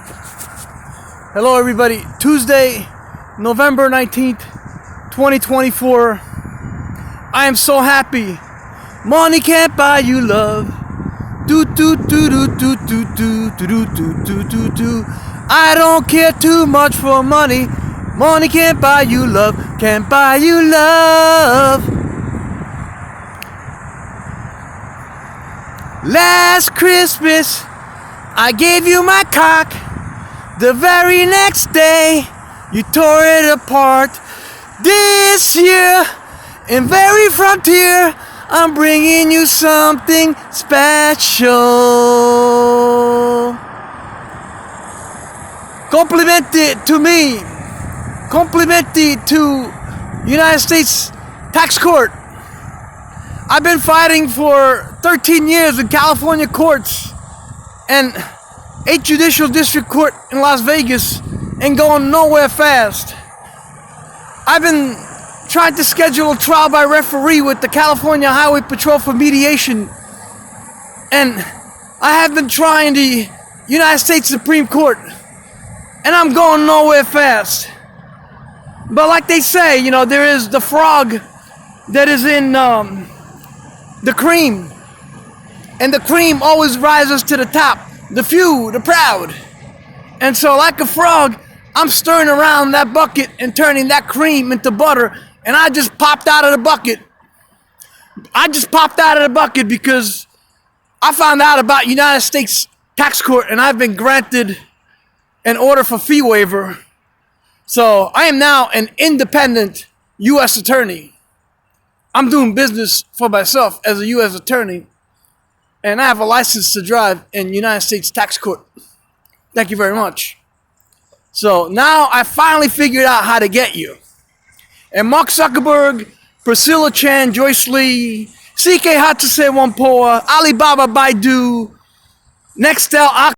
Hello everybody, Tuesday, November 19th, 2024. I am so happy. Money can't buy you love. Do do do do do do do do do do do do. I don't care too much for money. Money can't buy you love. Can't buy you love. Last Christmas, I gave you my cock. The very next day, you tore it apart. This year, in very frontier, I'm bringing you something special. Complimented to me. Complimented to United States Tax Court. I've been fighting for 13 years in California courts and 8 Judicial District Court in Las Vegas ain't going nowhere fast. I've been trying to schedule a trial by referee with the California Highway Patrol for mediation, and I have been trying the United States Supreme Court, and I'm going nowhere fast. But like they say, you know, there is the frog that is in the cream, and the cream always rises to the top. The few, the proud. And so like a frog, I'm stirring around that bucket and turning that cream into butter, and I just popped out of the bucket. I just popped out of the bucket because I found out about United States Tax Court, and I've been granted an order for fee waiver. So I am now an independent U.S. attorney. I'm doing business for myself as a U.S. attorney. And I have a license to drive in United States Tax Court. Thank you very much. So now I finally figured out how to get you. And Mark Zuckerberg, Priscilla Chan, Joyce Lee, CK Hatsuse Wampoa, Alibaba Baidu, Nextel.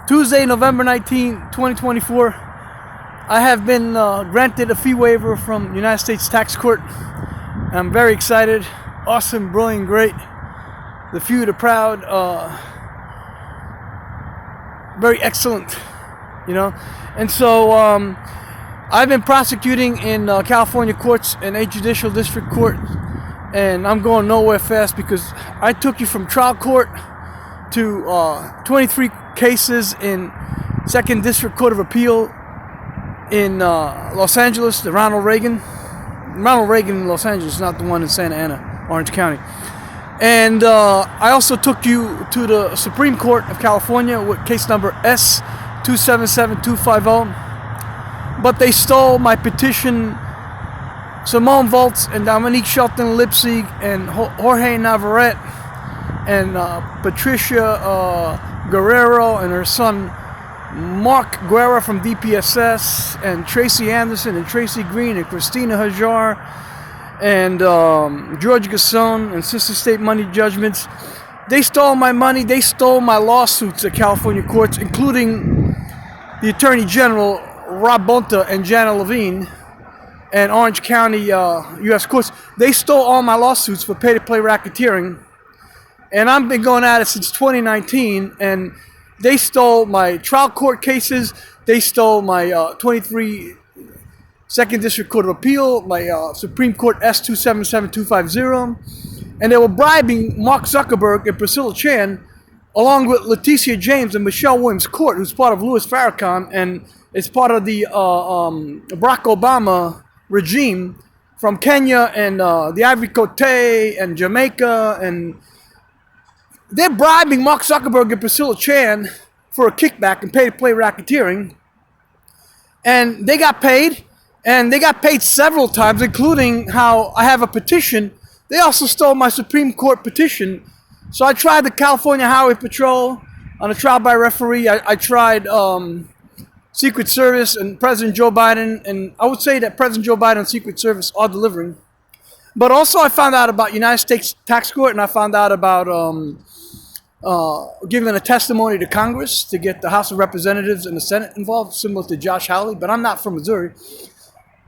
Tuesday, November 19, 2024. I have been granted a fee waiver from United States Tax Court. I'm very excited. Awesome, brilliant, great. The few, the proud. Very excellent, you know. And so I've been prosecuting in California courts and 8 Judicial District Court, and I'm going nowhere fast because I took you from trial court to 23 cases in 2nd District Court of Appeal in Los Angeles, the Ronald Reagan in Los Angeles, not the one in Santa Ana, Orange County. And I also took you to the Supreme Court of California with case number S277250. But they stole my petition. Simone Volz and Dominique Shelton Lipsig and Jorge Navarrete and Patricia Guerrero and her son Mark Guerra from DPSS, and Tracy Anderson and Tracy Green and Christina Hajar and George Gasson and Sister State Money Judgments. They stole my money. They stole my lawsuits at California courts, including the Attorney General Rob Bonta and Jana Levine and Orange County U.S. courts. They stole all my lawsuits for pay-to-play racketeering, and I've been going at it since 2019, and they stole my trial court cases. They stole my 23 2nd District Court of Appeal, my Supreme Court S277250. And they were bribing Mark Zuckerberg and Priscilla Chan, along with Leticia James and Michelle Williams Court, who's part of Louis Farrakhan and is part of the Barack Obama regime from Kenya and the Ivory Coast and Jamaica, and they're bribing Mark Zuckerberg and Priscilla Chan for a kickback and pay-to-play racketeering. And they got paid, and they got paid several times, including how I have a petition. They also stole my Supreme Court petition. So I tried the California Highway Patrol on a trial by referee. I tried Secret Service and President Joe Biden, and I would say that President Joe Biden and Secret Service are delivering. But also I found out about United States Tax Court, and I found out about giving a testimony to Congress to get the House of Representatives and the Senate involved, similar to Josh Hawley, but I'm not from Missouri.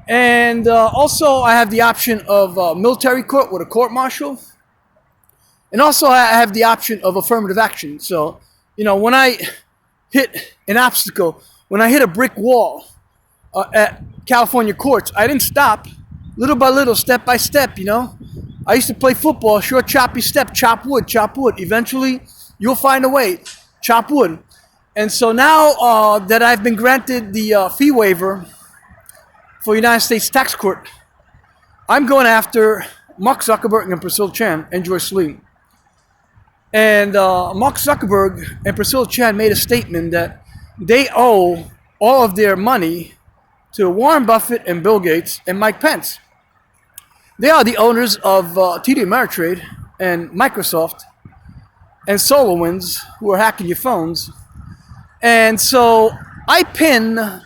And also I have the option of military court with a court-martial. And also I have the option of affirmative action. So, when I hit an obstacle, when I hit a brick wall at California courts, I didn't stop. Little by little, step by step, I used to play football, short, choppy step, chop wood, chop wood. Eventually, you'll find a way, chop wood. And so now that I've been granted the fee waiver for United States Tax Court, I'm going after Mark Zuckerberg and Priscilla Chan and Joyce Lee. And Mark Zuckerberg and Priscilla Chan made a statement that they owe all of their money to Warren Buffett and Bill Gates and Mike Pence. They are the owners of TD Ameritrade and Microsoft and SolarWinds, who are hacking your phones. And so I pin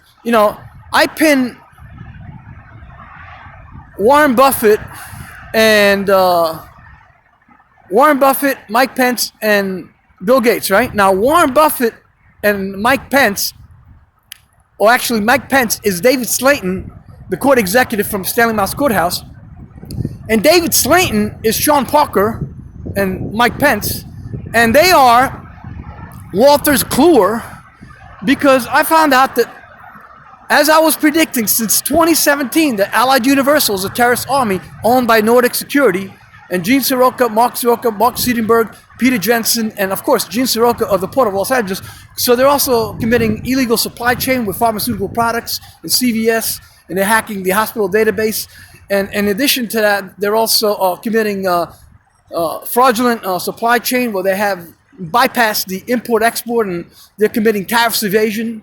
Warren Buffett and Mike Pence and Bill Gates, right? Now Warren Buffett and Mike Pence, or actually Mike Pence is David Slayton, the court executive from Stanley Mouse Courthouse. And David Slayton is Sean Parker and Mike Pence. And they are Wolters Kluwer, because I found out that, as I was predicting since 2017, that Allied Universal is a terrorist army owned by Nordic Security, and Gene Soroka, Mark Seidenberg, Peter Jensen, and of course Gene Soroka of the Port of Los Angeles. So they're also committing illegal supply chain with pharmaceutical products and CVS, and they're hacking the hospital database. And in addition to that, they're also committing fraudulent supply chain where they have bypassed the import-export, and they're committing tariffs evasion.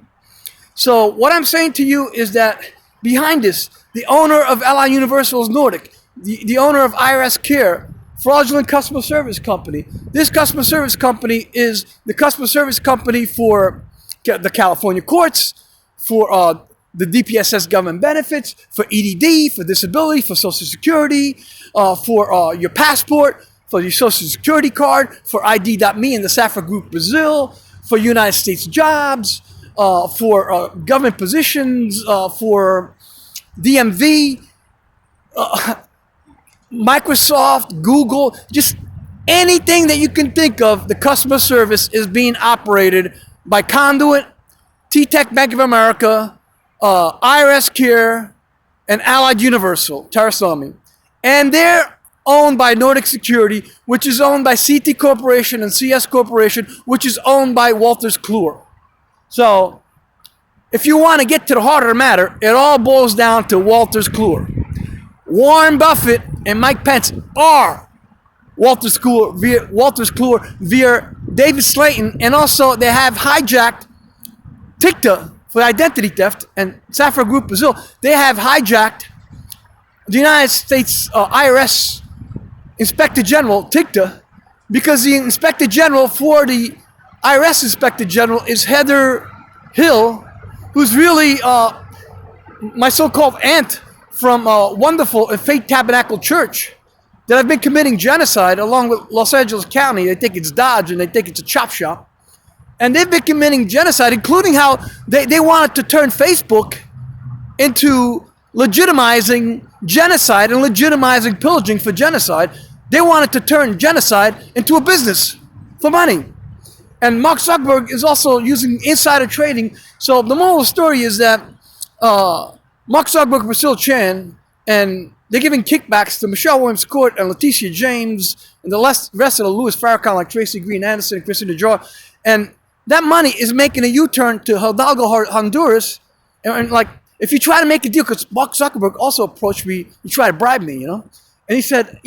So what I'm saying to you is that behind this, the owner of Allied Universal is Nordic. The owner of IRS Care, fraudulent customer service company. This customer service company is the customer service company for the California courts, for the DPSS government benefits, for EDD, for disability, for Social Security, for your passport, for your Social Security card, for ID.me in the Safra Group Brazil, for United States jobs, for government positions, for DMV, Microsoft, Google, just anything that you can think of. The customer service is being operated by Conduit, T-Tech Bank of America, IRS Care, and Allied Universal, terrorist army. And they're owned by Nordic Security, which is owned by CT Corporation and CS Corporation, which is owned by Wolters Kluwer. So, if you want to get to the heart of the matter, it all boils down to Wolters Kluwer. Warren Buffett and Mike Pence are Wolters Kluwer via David Slayton, and also they have hijacked TICTA for identity theft, and Safra Group Brazil. They have hijacked the United States IRS Inspector General, TICTA, because the Inspector General for the IRS Inspector General is Heather Hill, who's really my so-called aunt from wonderful and Faith Tabernacle Church, that have been committing genocide along with Los Angeles County. They think it's Dodge and they think it's a chop shop. And they've been committing genocide, including how they wanted to turn Facebook into legitimizing genocide and legitimizing pillaging for genocide. They wanted to turn genocide into a business for money. And Mark Zuckerberg is also using insider trading. So the moral of the story is that Mark Zuckerberg and Priscilla Chan, and they're giving kickbacks to Michelle Williams Court and Leticia James and the rest of the Louis Farrakhan, like Tracy Green Anderson and Christina Draw. And that money is making a U-turn to Hidalgo, Honduras. And like, if you try to make a deal, because Mark Zuckerberg also approached me, he tried to bribe me, And he said,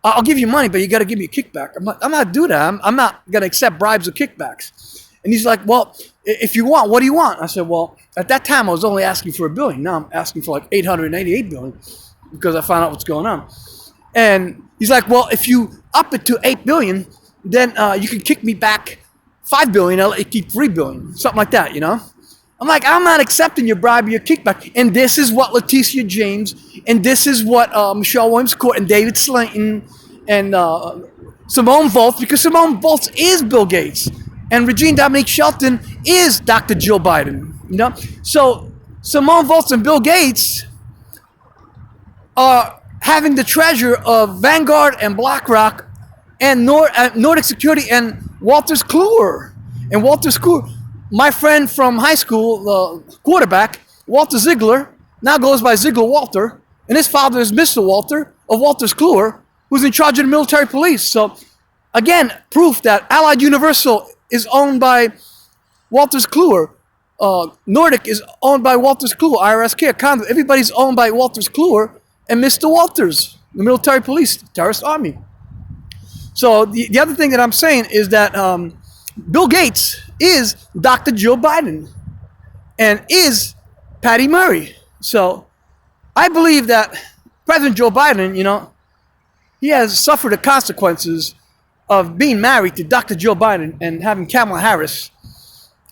I'll give you money, but you got to give me a kickback. I'm not doing that. I'm not going to accept bribes or kickbacks. And he's like, well, if you want, what do you want? I said, well, at that time, I was only asking for $1 billion. Now I'm asking for like $888 billion because I found out what's going on. And he's like, well, if you up it to $8 billion, then you can kick me back $5 billion. I'll let you keep $3 billion, something like that, I'm like, I'm not accepting your bribe or your kickback. And this is what Leticia James, and this is what Michelle Williams Court and David Slayton and Simone Volz, because Simone Volz is Bill Gates, and Regine Dominique Shelton is Dr. Jill Biden. So Simone Volz and Bill Gates are having the treasure of Vanguard and BlackRock and Nordic Security and Walters Kluwer. And Walters Kluwer, my friend from high school, the quarterback, Walter Ziegler, now goes by Ziegler Walter, and his father is Mr. Walter of Walters Kluwer, who's in charge of the military police. So, again, proof that Allied Universal is owned by Walters Kluwer. Nordic is owned by Walters Kluwer, IRS Care, Conduit. Everybody's owned by Walters Kluwer and Mr. Walters, the military police, terrorist army. So the other thing that I'm saying is that Bill Gates is Dr. Joe Biden and is Patty Murray. So I believe that President Joe Biden, he has suffered the consequences of being married to Dr. Joe Biden and having Kamala Harris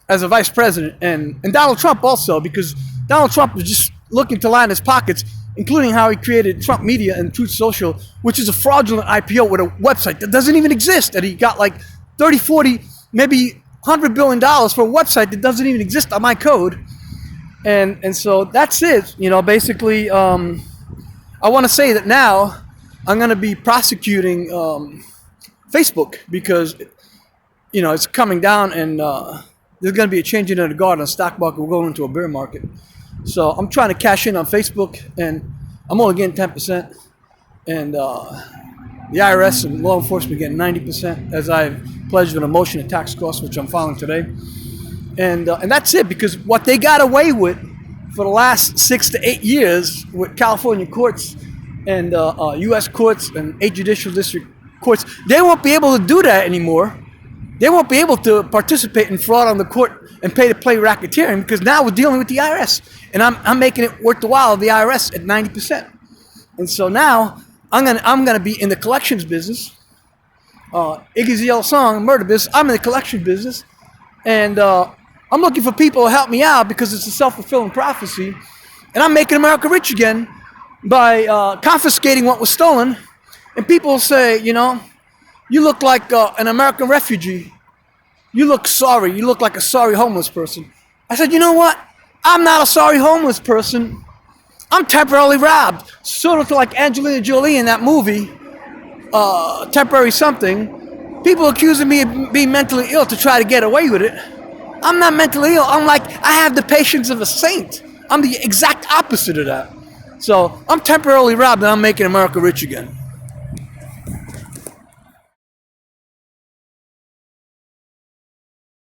as a vice president, and Donald Trump also, because Donald Trump was just looking to line his pockets, including how he created Trump Media and Truth Social, which is a fraudulent IPO with a website that doesn't even exist, that he got like 30, 40, maybe $100 billion for a website that doesn't even exist on my code. And so that's it. Basically, I want to say that now I'm going to be prosecuting Facebook because, it's coming down and there's going to be a change in the guard on the stock market. We're going into a bear market. So I'm trying to cash in on Facebook, and I'm only getting 10%. And the IRS and law enforcement getting 90%, as I've pledged with a motion of tax costs, which I'm filing today. And that's it, because what they got away with for the last 6 to 8 years with California courts and U.S. courts and 8 judicial district courts, they won't be able to do that anymore. They won't be able to participate in fraud on the court and pay to play racketeering, because now we're dealing with the IRS, and I'm making it worth the while of the IRS at 90%. And so now I'm gonna be in the collections business. Iggy's Yellow Song, murder business. I'm in the collection business, and I'm looking for people to help me out because it's a self-fulfilling prophecy, and I'm making America rich again by confiscating what was stolen. And people say, you look like an American refugee. You look sorry. You look like a sorry homeless person. I said, you know what? I'm not a sorry homeless person. I'm temporarily robbed. Sort of like Angelina Jolie in that movie, Temporary Something. People accusing me of being mentally ill to try to get away with it. I'm not mentally ill. I have the patience of a saint. I'm the exact opposite of that. So I'm temporarily robbed and I'm making America rich again.